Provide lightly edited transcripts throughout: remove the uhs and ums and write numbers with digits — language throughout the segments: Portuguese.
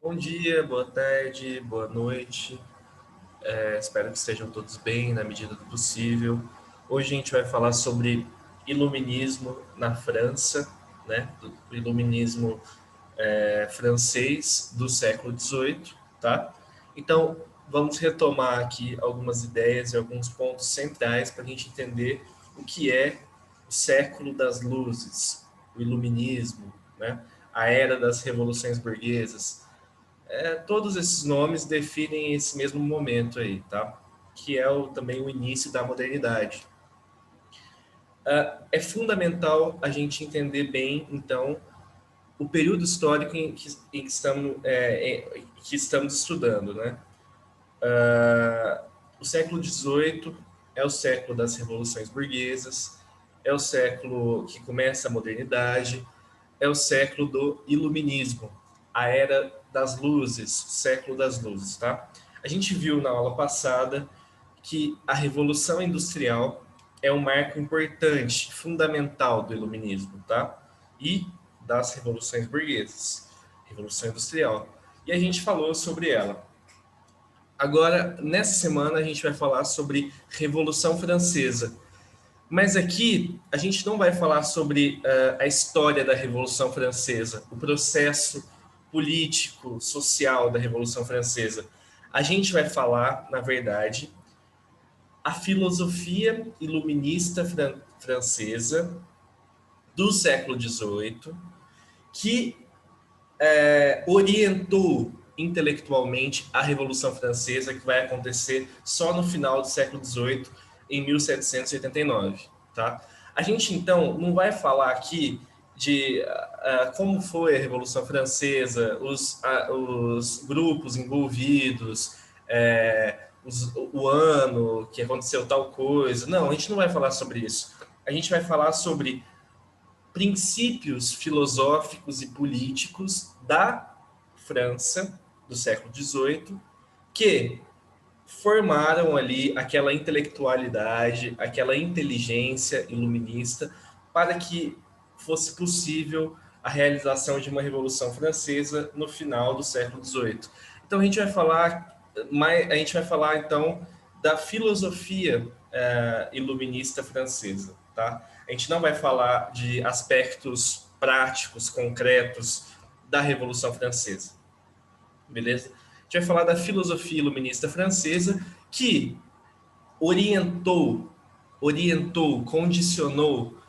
Bom dia, boa tarde, boa noite. Espero que estejam todos bem na medida do possível. Hoje a gente vai falar sobre iluminismo na França, né? Do iluminismo francês do século XVIII, tá? Então, vamos retomar aqui algumas ideias e alguns pontos centrais para a gente entender o que é o século das luzes, o iluminismo, né? A era das revoluções burguesas. Todos esses nomes definem esse mesmo momento aí, tá? Que é também o início da modernidade. É fundamental a gente entender bem, então, o período histórico que estamos estudando, né? O século XVIII é o século das revoluções burguesas, é o século que começa a modernidade, é o século do iluminismo, a era das luzes, século das luzes, tá? A gente viu na aula passada que a Revolução Industrial é um marco importante, fundamental do iluminismo, tá? E das revoluções burguesas, Revolução Industrial. E a gente falou sobre ela. Agora, nessa semana, a gente vai falar sobre Revolução Francesa. Mas aqui a gente não vai falar sobre a história da Revolução Francesa, o processo político, social da Revolução Francesa. A gente vai falar, na verdade, a filosofia iluminista francesa do século XVIII, que orientou intelectualmente a Revolução Francesa, que vai acontecer só no final do século XVIII, em 1789. Tá? A gente, então, não vai falar aqui de como foi a Revolução Francesa, os grupos envolvidos, o ano que aconteceu tal coisa. Não, a gente não vai falar sobre isso. A gente vai falar sobre princípios filosóficos e políticos da França do século XVIII que formaram ali aquela intelectualidade, aquela inteligência iluminista para que fosse possível a realização de uma Revolução Francesa no final do século XVIII. Então a gente vai falar então da filosofia iluminista francesa, tá? A gente não vai falar de aspectos práticos, concretos da Revolução Francesa, beleza? A gente vai falar da filosofia iluminista francesa que condicionou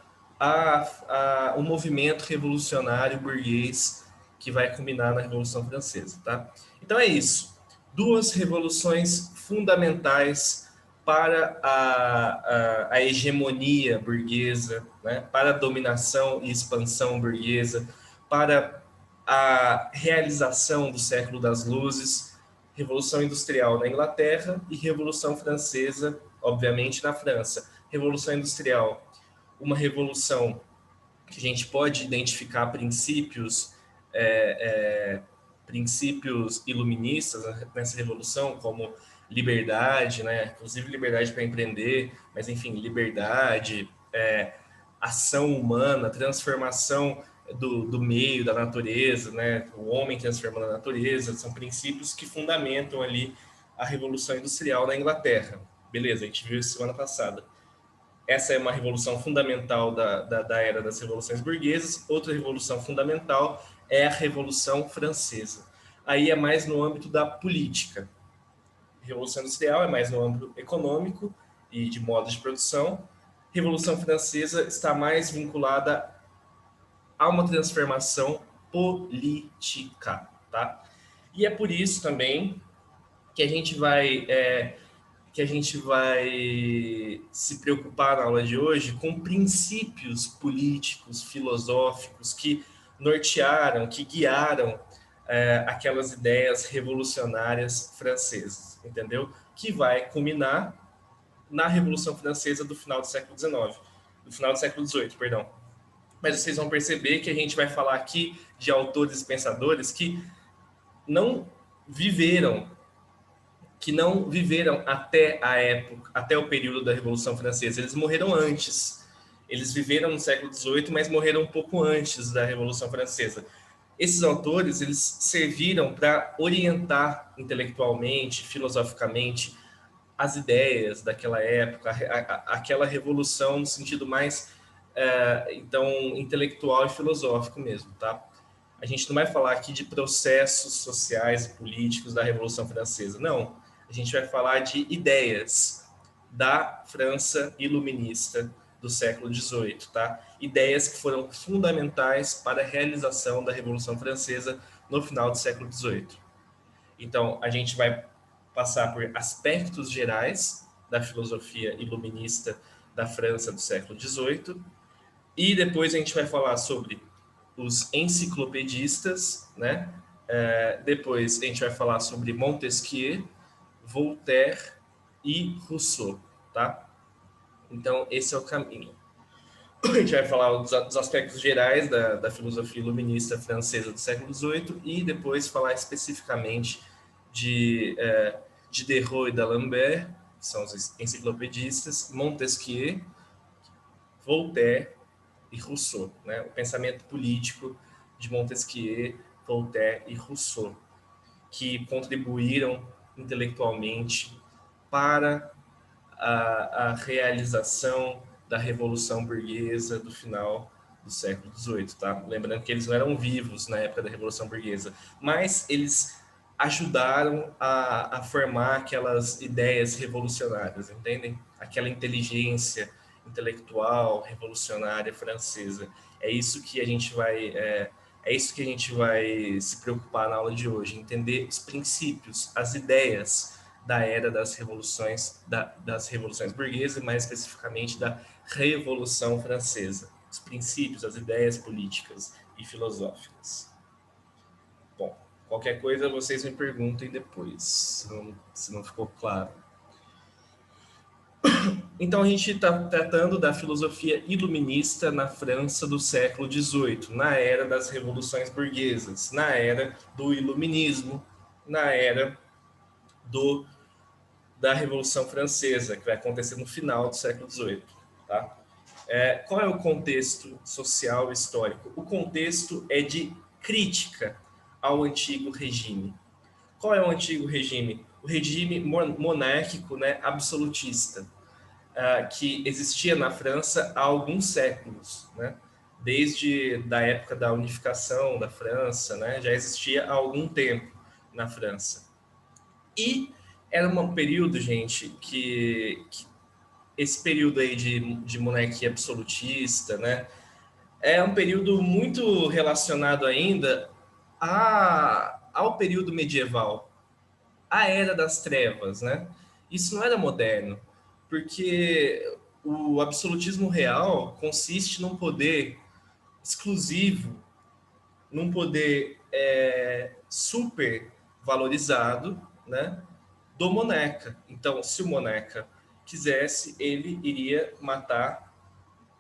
o movimento revolucionário burguês que vai culminar na Revolução Francesa, tá? Então é isso. Duas revoluções fundamentais para a hegemonia burguesa, né? Para a dominação e expansão burguesa, para a realização do século das luzes, Revolução Industrial na Inglaterra e Revolução Francesa, obviamente, na França. Revolução Industrial, uma revolução que a gente pode identificar princípios iluministas nessa revolução, como liberdade, né? Inclusive liberdade para empreender, mas enfim, liberdade, ação humana, transformação do meio, da natureza, né? O homem transformando a natureza, são princípios que fundamentam ali a Revolução Industrial na Inglaterra. Beleza, a gente viu isso semana passada. Essa é uma revolução fundamental da era das revoluções burguesas. Outra revolução fundamental é a Revolução Francesa. Aí é mais no âmbito da política. A Revolução Industrial é mais no âmbito econômico e de modos de produção. A Revolução Francesa está mais vinculada a uma transformação política, tá? E é por isso também que a gente vai se preocupar na aula de hoje com princípios políticos, filosóficos que nortearam, que guiaram aquelas ideias revolucionárias francesas, entendeu? Que vai culminar na Revolução Francesa do final do século XIX, do final do século XVIII, perdão. Mas vocês vão perceber que a gente vai falar aqui de autores e pensadores que não viveram até a época, até o período da Revolução Francesa. Eles morreram antes. Eles viveram no século XVIII, mas morreram um pouco antes da Revolução Francesa. esses autores eles serviram para orientar intelectualmente, filosoficamente, as ideias daquela época, aquela revolução no sentido mais então intelectual e filosófico mesmo, tá? A gente não vai falar aqui de processos sociais e políticos da Revolução Francesa, não. A gente vai falar de ideias da França iluminista do século XVIII, tá? Ideias que foram fundamentais para a realização da Revolução Francesa no final do século XVIII. Então, a gente vai passar por aspectos gerais da filosofia iluminista da França do século XVIII, e depois a gente vai falar sobre os enciclopedistas, né? Depois a gente vai falar sobre Montesquieu, Voltaire e Rousseau, tá? Então, esse é o caminho. A gente vai falar dos aspectos gerais da filosofia iluminista francesa do século XVIII e depois falar especificamente de Diderot e d'Alembert, que são os enciclopedistas, Montesquieu, Voltaire e Rousseau, né? O pensamento político de Montesquieu, Voltaire e Rousseau, que contribuíram intelectualmente para a realização da Revolução Burguesa do final do século XVIII, tá? Lembrando que eles não eram vivos na época da Revolução Burguesa, mas eles ajudaram a formar aquelas ideias revolucionárias, entendem? Aquela inteligência intelectual revolucionária francesa. É isso que a gente vai isso que a gente vai se preocupar na aula de hoje, entender os princípios, as ideias da era das revoluções, das revoluções burguesas, mais especificamente da Revolução Francesa, os princípios, as ideias políticas e filosóficas. Bom, qualquer coisa vocês me perguntem depois, se não ficou claro. Então a gente está tratando da filosofia iluminista na França do século XVIII, na era das revoluções burguesas, na era do iluminismo, na era da Revolução Francesa, que vai acontecer no final do século XVIII. Tá? Qual é o contexto social e histórico? O contexto é de crítica ao antigo regime. Qual é o antigo regime? O regime monárquico, né, absolutista, que existia na França há alguns séculos, né? Desde da época da unificação da França, né? Já existia há algum tempo na França. E era um período, gente, que esse período aí de monarquia absolutista, né? É um período muito relacionado ainda ao período medieval, à Era das Trevas, né? Isso não era moderno, porque o absolutismo real consiste num poder exclusivo, num poder super valorizado, né, do monarca. Então, se o monarca quisesse, ele iria matar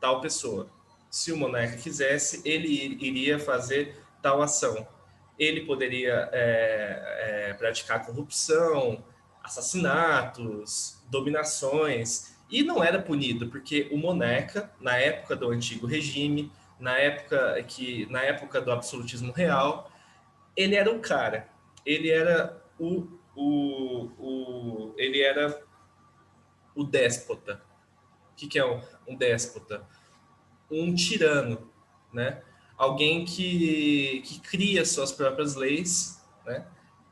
tal pessoa. Se o monarca quisesse, ele iria fazer tal ação. Ele poderia praticar corrupção, assassinatos, dominações, e não era punido, porque o monarca, na época do antigo regime, na época do absolutismo real, ele era o cara, ele era ele era o déspota. O que é um déspota? Um tirano, né? Alguém que cria suas próprias leis, né?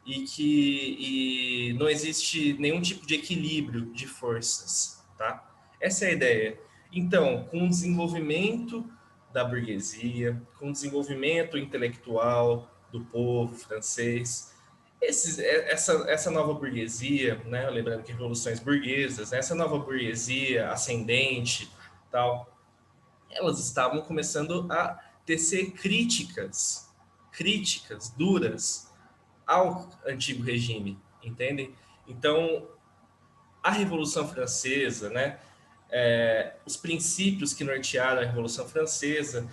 E não existe nenhum tipo de equilíbrio de forças, tá? Essa é a ideia. Então, com o desenvolvimento da burguesia, com o desenvolvimento intelectual do povo francês, essa nova burguesia, né? Lembrando que revoluções burguesas, né? Essa nova burguesia ascendente, tal, elas estavam começando a tecer críticas duras ao antigo regime, entendem? Então, a Revolução Francesa, né, os princípios que nortearam a Revolução Francesa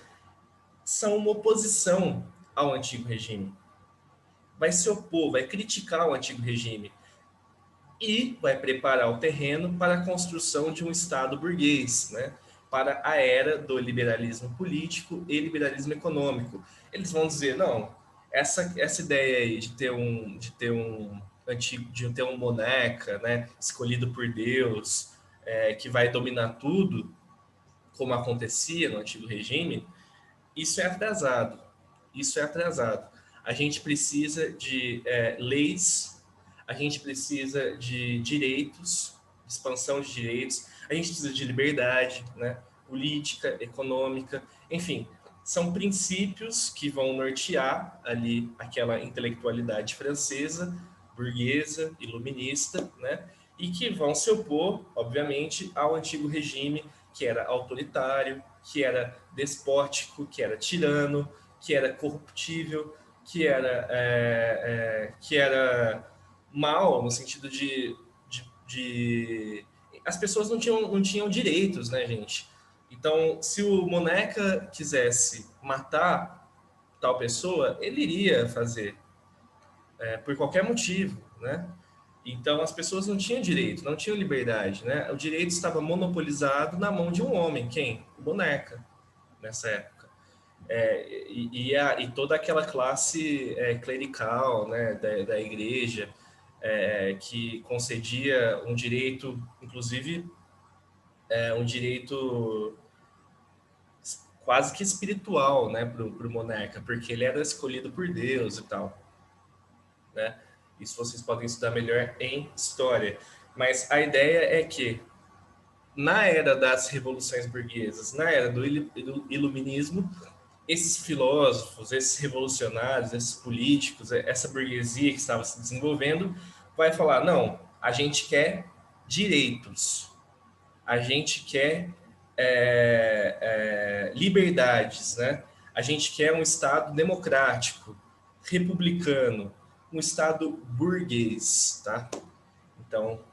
são uma oposição ao antigo regime. Vai se opor, vai criticar o antigo regime e vai preparar o terreno para a construção de um Estado burguês, né? Para a era do liberalismo político e liberalismo econômico. Eles vão dizer, não, essa ideia aí de ter um boneca, né, escolhido por Deus, que vai dominar tudo, como acontecia no antigo regime, isso é atrasado. Isso é atrasado. A gente precisa de leis, a gente precisa de direitos, expansão de direitos, a gente precisa de liberdade, né? Política, econômica, enfim, são princípios que vão nortear ali aquela intelectualidade francesa, burguesa, iluminista, né? E que vão se opor, obviamente, ao antigo regime, que era autoritário, que era despótico, que era tirano, que era corruptível, que era mal no sentido de as pessoas não tinham direitos, né, gente? Então, se o Moneca quisesse matar tal pessoa, ele iria fazer, por qualquer motivo, né? Então, as pessoas não tinham direito, não tinham liberdade, né? O direito estava monopolizado na mão de um homem, quem? O Boneca, nessa época. E toda aquela classe clerical, né, da igreja, que concedia um direito, inclusive um direito quase que espiritual, né, pro Moneca, porque ele era escolhido por Deus e tal, né? Isso vocês podem estudar melhor em história. Mas a ideia é que na era das revoluções burguesas, na era do iluminismo, esses filósofos, esses revolucionários, esses políticos, essa burguesia que estava se desenvolvendo, vai falar: não, a gente quer direitos, a gente quer liberdades, né? A gente quer um Estado democrático, republicano, um Estado burguês, tá? Então,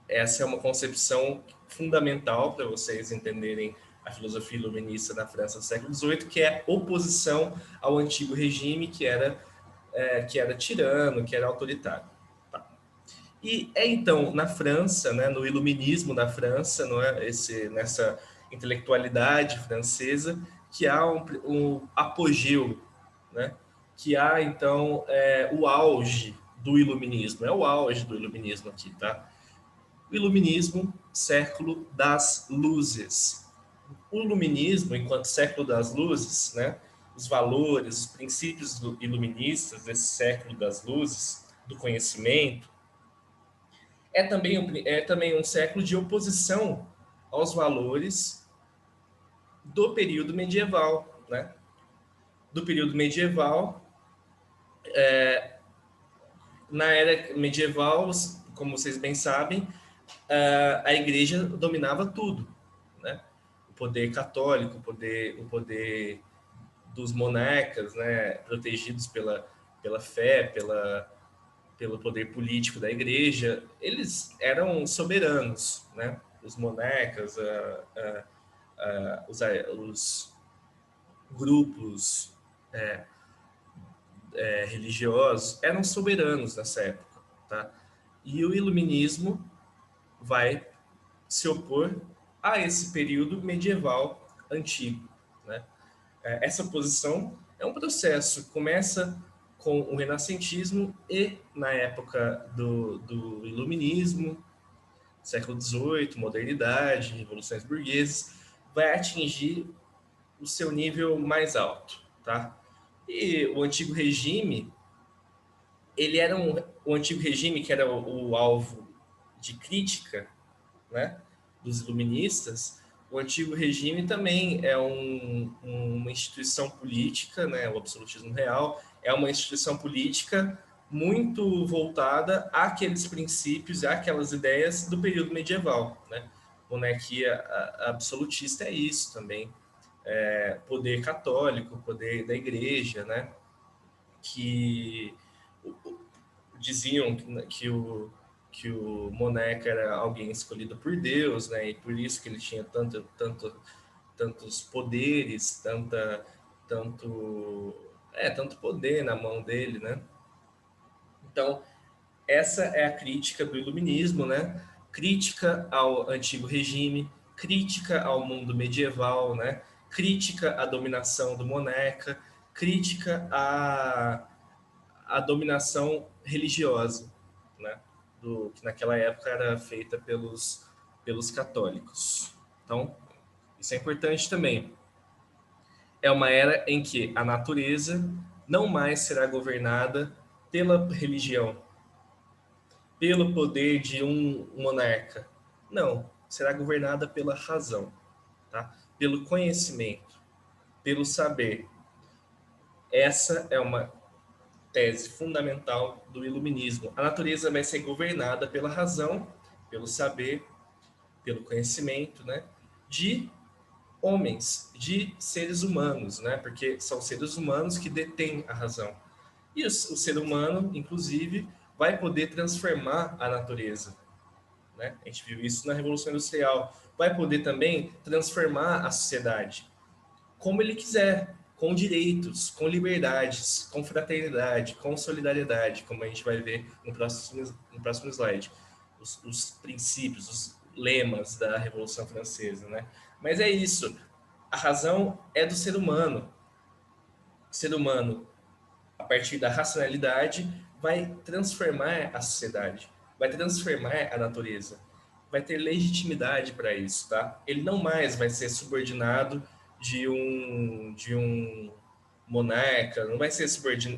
essa é uma concepção fundamental para vocês entenderem a filosofia iluminista na França do século XVIII, que é a oposição ao antigo regime que era tirano, que era autoritário. Tá. E é então na França, né, no iluminismo da França, não é, nessa intelectualidade francesa, que há um apogeu, né, que há então o auge do iluminismo. É o auge do iluminismo aqui, tá? O iluminismo, século das luzes. O iluminismo, enquanto século das luzes, né, os valores, os princípios iluministas desse século das luzes, do conhecimento, é também um século de oposição aos valores do período medieval, né? Do período medieval, na era medieval, como vocês bem sabem, a igreja dominava tudo, né? O poder católico, o poder dos monarcas, né? Protegidos pela fé, pelo poder político da igreja, eles eram soberanos, né? Os monarcas, os grupos religiosos eram soberanos nessa época, tá? E o iluminismo vai se opor a esse período medieval antigo, né? Essa posição é um processo, começa com o renascentismo e na época do iluminismo, século XVIII, modernidade, revoluções burguesas, vai atingir o seu nível mais alto, tá? E o antigo regime, o antigo regime que era o alvo de crítica, né, dos iluministas. O antigo regime também é uma instituição política, né, o absolutismo real é uma instituição política muito voltada àqueles princípios, àquelas ideias do período medieval, né? Monarquia absolutista é isso também, poder católico, poder da igreja, né? Que diziam que o Moneca era alguém escolhido por Deus, né? E por isso que ele tinha tantos poderes, tanto poder na mão dele, né? Então, essa é a crítica do iluminismo, né? Crítica ao antigo regime, crítica ao mundo medieval, né? Crítica à dominação do Moneca, crítica à dominação religiosa, né? Que naquela época era feita pelos católicos. Então, isso é importante também. É uma era em que a natureza não mais será governada pela religião, pelo poder de um monarca. Não, será governada pela razão, tá? Pelo conhecimento, pelo saber. Essa é uma tese fundamental do iluminismo. A natureza vai ser governada pela razão, pelo saber, pelo conhecimento, né? De homens, de seres humanos, né? Porque são seres humanos que detêm a razão. E o ser humano, inclusive, vai poder transformar a natureza, né? A gente viu isso na Revolução Industrial. Vai poder também transformar a sociedade como ele quiser, com direitos, com liberdades, com fraternidade, com solidariedade, como a gente vai ver no próximo slide. Os princípios, os lemas da Revolução Francesa, né? Mas é isso. A razão é do ser humano. O ser humano, a partir da racionalidade, vai transformar a sociedade, vai transformar a natureza, vai ter legitimidade para isso, tá? Ele não mais vai ser subordinado de um monarca, não vai ser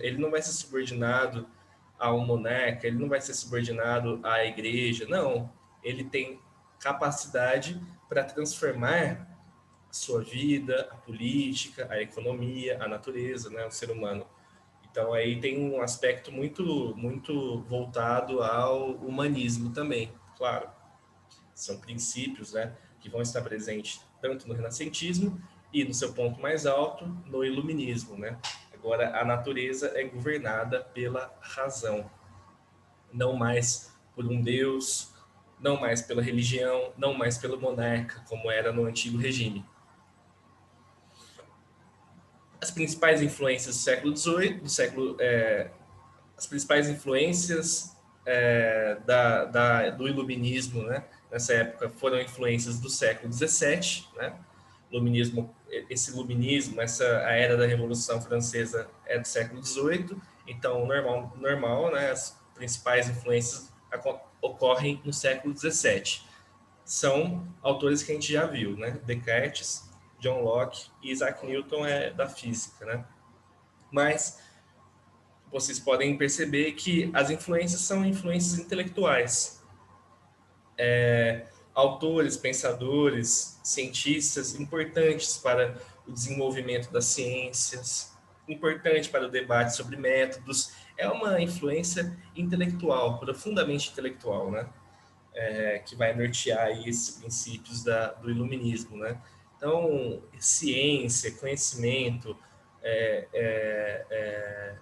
ele não vai ser subordinado a um monarca, ele não vai ser subordinado à igreja, não. Ele tem capacidade para transformar a sua vida, a política, a economia, a natureza, né, o ser humano. Então aí tem um aspecto muito muito voltado ao humanismo também, claro. São princípios, né, que vão estar presentes tanto no renascentismo e no seu ponto mais alto no iluminismo, né? Agora a natureza é governada pela razão, não mais por um deus, não mais pela religião, não mais pelo monarca, como era no antigo regime. As principais influências do século XVIII, as principais influências do iluminismo, né, nessa época foram influências do século XVII, né? Esse iluminismo, a era da Revolução Francesa é do século XVIII, então normal, né? As principais influências ocorrem no século XVII. São autores que a gente já viu, né? Descartes, John Locke e Isaac Newton é da física, né? Mas vocês podem perceber que as influências são influências intelectuais. Autores, pensadores, cientistas importantes para o desenvolvimento das ciências, importante para o debate sobre métodos. É uma influência intelectual, profundamente intelectual, né? Que vai nortear aí esses princípios do iluminismo, né? Então, ciência, conhecimento,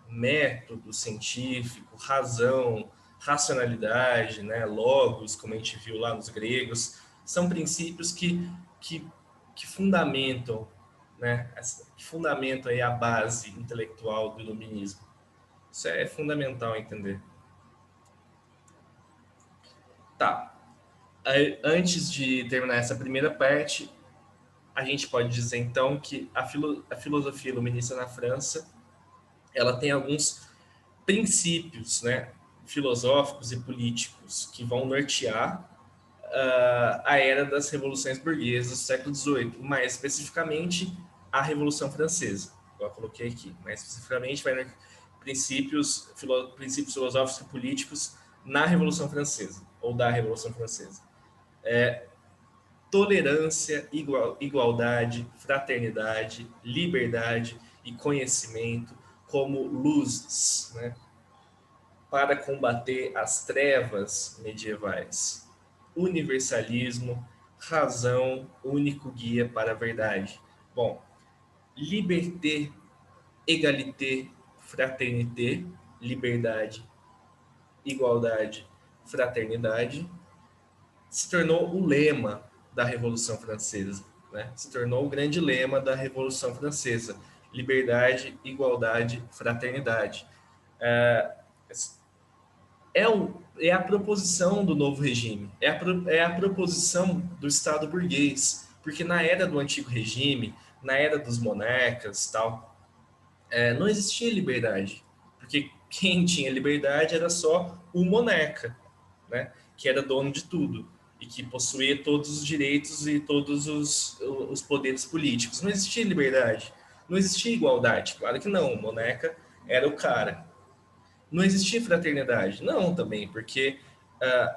método científico, razão, racionalidade, né? Logos, como a gente viu lá nos gregos, são princípios que fundamentam, né? Que fundamentam aí a base intelectual do iluminismo. Isso é fundamental entender. Tá. Antes de terminar essa primeira parte, a gente pode dizer então que a filosofia iluminista na França, ela tem alguns princípios, né, filosóficos e políticos que vão nortear a era das revoluções burguesas do século XVIII, mais especificamente a Revolução Francesa. Eu coloquei aqui, mais especificamente vai princípios filosóficos e políticos na Revolução Francesa ou da Revolução Francesa. Tolerância, igualdade, fraternidade, liberdade e conhecimento como luzes, né, para combater as trevas medievais. Universalismo, razão, único guia para a verdade. Bom, liberté, égalité, fraternité, liberdade, igualdade, fraternidade, se tornou o lema da Revolução Francesa, né? Se tornou o grande lema da Revolução Francesa: liberdade, igualdade, fraternidade. É a proposição do novo regime, é a proposição do Estado burguês, porque na era do antigo regime, na era dos monarcas, tal, não existia liberdade, porque quem tinha liberdade era só o monarca, né? Que era dono de tudo e que possuía todos os direitos e todos os poderes políticos. Não existia liberdade, não existia igualdade. Claro que não, o monarca era o cara. Não existia fraternidade? Não, também, porque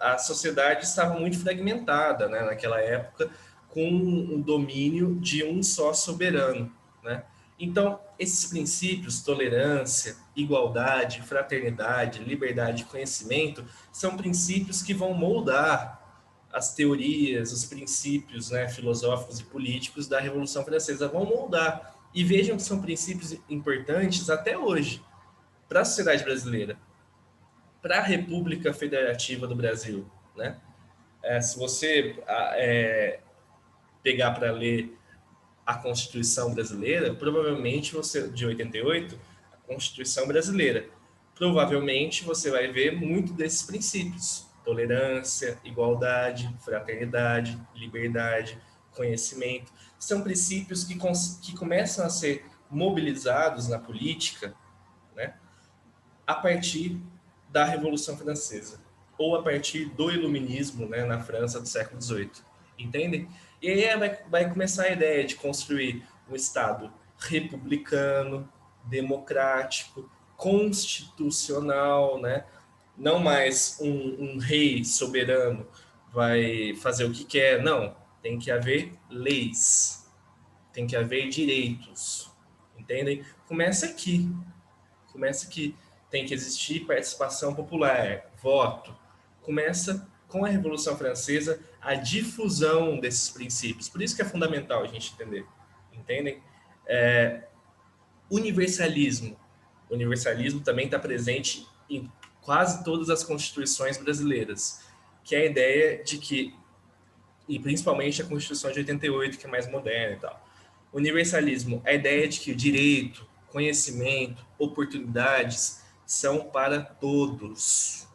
a sociedade estava muito fragmentada, né, naquela época, com o domínio de um só soberano, né? Então, esses princípios, tolerância, igualdade, fraternidade, liberdade e conhecimento, são princípios que vão moldar as teorias, os princípios, né, filosóficos e políticos da Revolução Francesa, vão moldar. E vejam que são princípios importantes até hoje para a sociedade brasileira, para a República Federativa do Brasil, né? Se você pegar para ler a Constituição brasileira, provavelmente você, de 88, a Constituição brasileira, provavelmente você vai ver muito desses princípios: tolerância, igualdade, fraternidade, liberdade, conhecimento. São princípios que começam a ser mobilizados na política, né, a partir da Revolução Francesa ou a partir do Iluminismo, né, na França do século XVIII. Entendem? E aí vai começar a ideia de construir um Estado republicano, democrático, constitucional, né? Não mais um rei soberano vai fazer o que quer, não. Tem que haver leis, tem que haver direitos, entendem? Começa que tem que existir participação popular, voto. Começa com a Revolução Francesa a difusão desses princípios. Por isso que é fundamental a gente entender. Entendem? Universalismo. O universalismo também está presente em quase todas as constituições brasileiras, que é a ideia de que, e principalmente a Constituição de 88, que é mais moderna e tal. Universalismo, a ideia de que o direito, conhecimento, oportunidades são para todos.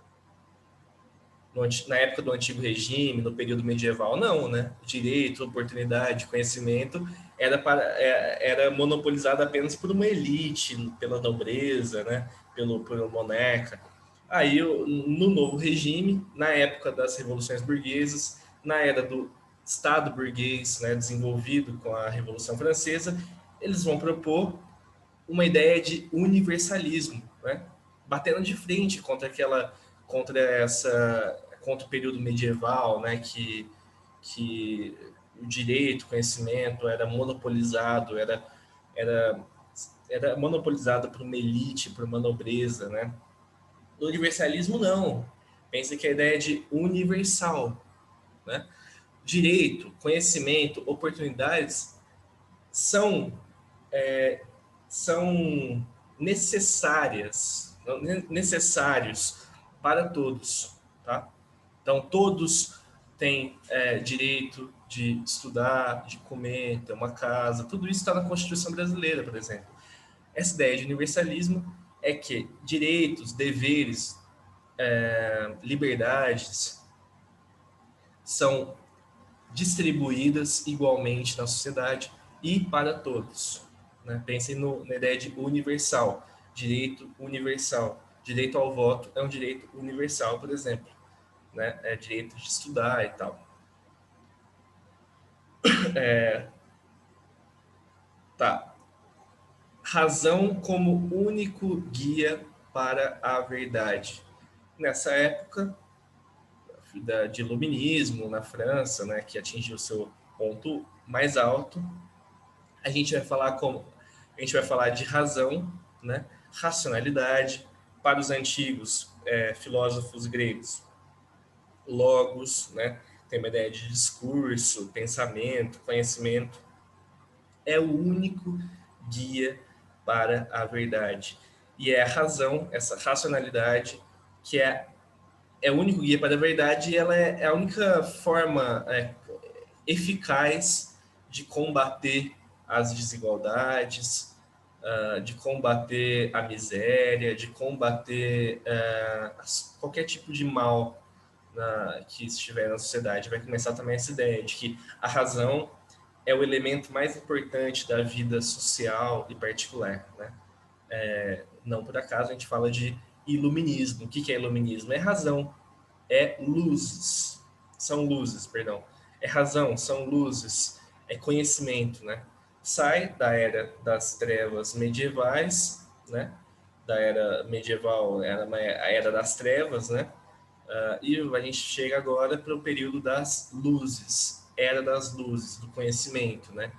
Na época do Antigo Regime, no período medieval, não, né? Direito, oportunidade, conhecimento era monopolizado apenas por uma elite, pela nobreza, né? Pelo monarca. Aí, no novo regime, na época das revoluções burguesas, na era do Estado burguês, né, desenvolvido com a Revolução Francesa, eles vão propor uma ideia de universalismo, né? Batendo de frente contra o período medieval, né? Que o direito, o conhecimento era monopolizado, era, era monopolizado por uma elite, por uma nobreza, né? No universalismo, não. Pensa que a ideia é de universal, né? Direito, conhecimento, oportunidades são são necessários para todos, tá? Então todos têm direito de estudar, de comer, ter uma casa, tudo isso está na Constituição brasileira, por exemplo. Essa ideia de universalismo é que direitos, deveres, liberdades são distribuídas igualmente na sociedade e para todos. Né? Pensem na ideia de universal, direito universal. Direito ao voto é um direito universal, por exemplo. Né? É direito de estudar e tal. Tá. Razão como único guia para a verdade. Nessa época de iluminismo na França, né, que atingiu seu ponto mais alto, a gente vai falar de razão, né, racionalidade. Para os antigos filósofos gregos, logos, né, tem uma ideia de discurso, pensamento, conhecimento, é o único guia para a verdade. E é a razão, essa racionalidade, que é o único guia para a verdade, e ela é a única forma eficaz de combater as desigualdades, de combater a miséria, de combater qualquer tipo de mal que estiver na sociedade. Vai começar também essa ideia de que a razão é o elemento mais importante da vida social e particular, né? Não por acaso a gente fala de iluminismo. O que é iluminismo? É razão, é luzes, são luzes, perdão. É razão, são luzes, é conhecimento, né? Sai da era das trevas medievais, né? Da era medieval, era a era das trevas, né? E a gente chega agora para o período das luzes, era das luzes, do conhecimento, né?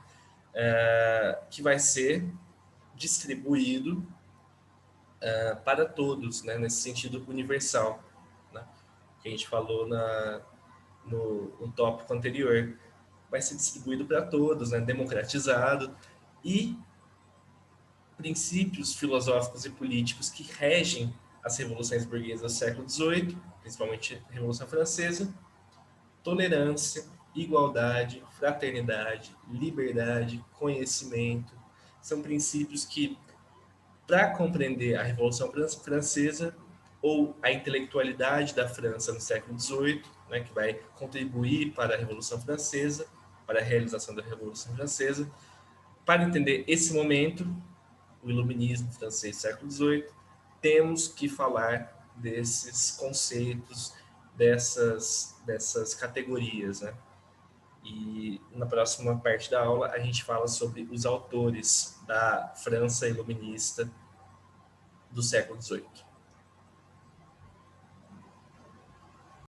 Que vai ser distribuído para todos, né? Nesse sentido universal, né? Que a gente falou no tópico anterior. Vai ser distribuído para todos, né? Democratizado, e princípios filosóficos e políticos que regem as revoluções burguesas do século XVIII, principalmente a Revolução Francesa: tolerância, igualdade, fraternidade, liberdade, conhecimento. São princípios que, para compreender a Revolução Francesa ou a intelectualidade da França no século XVIII, né, que vai contribuir para a Revolução Francesa, para a realização da Revolução Francesa, para entender esse momento, o iluminismo francês do século XVIII, temos que falar desses conceitos, dessas categorias, né? E na próxima parte da aula a gente fala sobre os autores da França iluminista do século XVIII.